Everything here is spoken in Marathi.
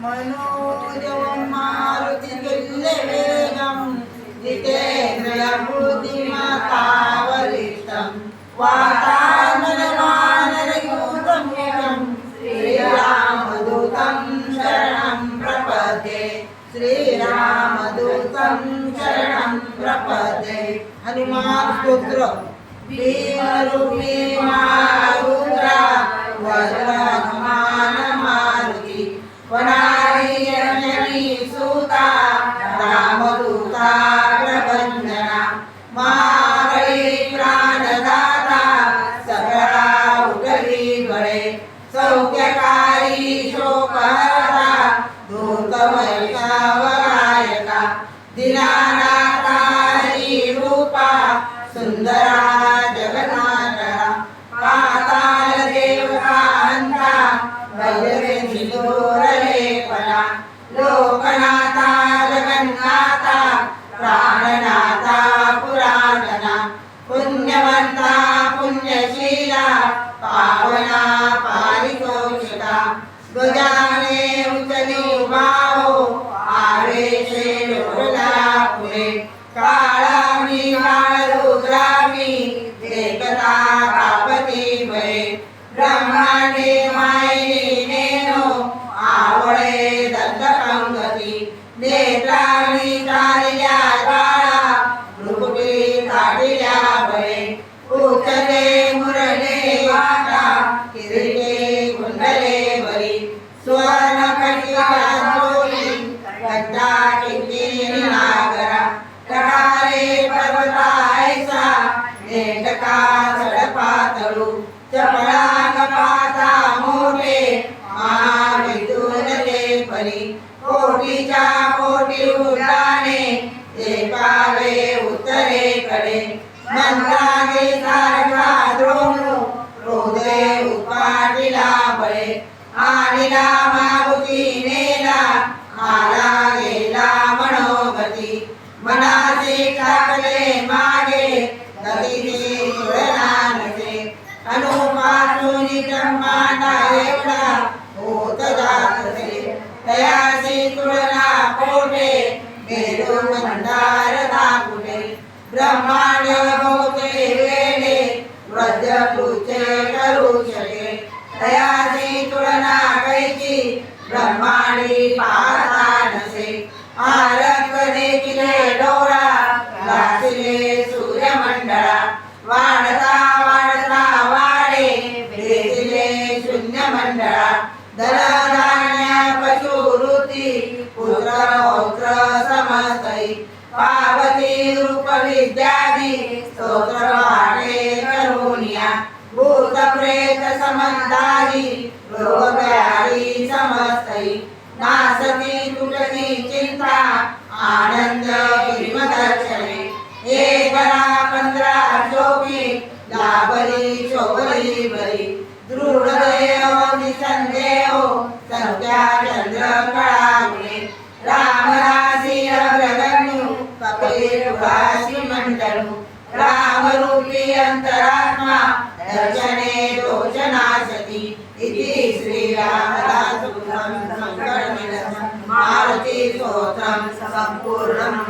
मनोजवं मारुतितुल्यवेगं जितेन्द्रियबुद्धिमतावरिष्ठं वाताननमानरयूथं श्रीरामदूतं शरणं प्रपद्ये श्रीरामदूतं शरणं प्रपद्ये। हनुमान स्तोत्र। भीमरूपी मारुद्रा वज्रहनुमान मारुति वनारी जननी सुता रामदूता प्रबंधना मागरी प्राणदाता सगळा उठली गळे सौख्यकारी शोकहरा धूतवैष्णवगायका दीनानाथा हरी रूपा सुंदरा जगन्नाथा पाताल देवता हंता भैरवे सिंदूरलेपना लोकनाथा जगन्नाथा प्राणनाथा पुराणना पुण्यवंता पुण्यशीला पावना पारितोषिका गजाने उचली बाहो आवेशे लोला पुरे काळामी काळरुद्रामी एकता कापती भये ब्रह्मांडे मायेने नेनो आवळे दत्तकंगती नेत्रांनी चालल्या काळा भृकुटी काढल्या भये उचले मुरले वाटा किरीटे कुंडले भरी स्वर्ण कटिका जोडी गड्डा किंकिणी नागरा कडारे पर्वता ऐसा नेटका सडपातळू चपळा कपाता मोठे महाविदूर ते परी कोटीच्या कोटी उड्डाणे ते पावे उत्तरेकडे मंत्राने सारखा द्रोणू हृदय उपाटीला बळे आणिला मारुती नेला आला गेला मनोगती मनाचे टाकले मागे गतीची तुलना नसे अनुपासून ब्रह्मांडा एवढा होत जात असे तयाची तुलना कोठे मेरू भंडार दाखुटे ब्रह्मांड बहुते वेळे व्रजपूचे करू शके तयाची तुलना कैची ब्रह्मांडी पाहता नसे आरक देखिले डोळा घासिले सूर्यमंडळा वाढता वाढता वाढे भेदिले शून्य मंडळा धनधान्य पशुवृत्ती पुत्र पौत्र समस्तै पावती रूप विद्यादी स्तोत्र वाटे करुणिया भूत प्रेत समंदारी रोग व्याधी समस्तै नासती तुटती चिंता आनंद गिरिमदर्शने एक बरा 15 शोभी लाभली शोभली बरी दृढ देव निसंदेह संध्या चंद्र कळामुळे रामरासी अग्रगण्यू कपिलवासी मंडळू रामरूपी अंतरात्मा दर्शने दोषनाशती इति श्रीरामदासोक्तं मारुति स्तोत्रं संपूर्णम्।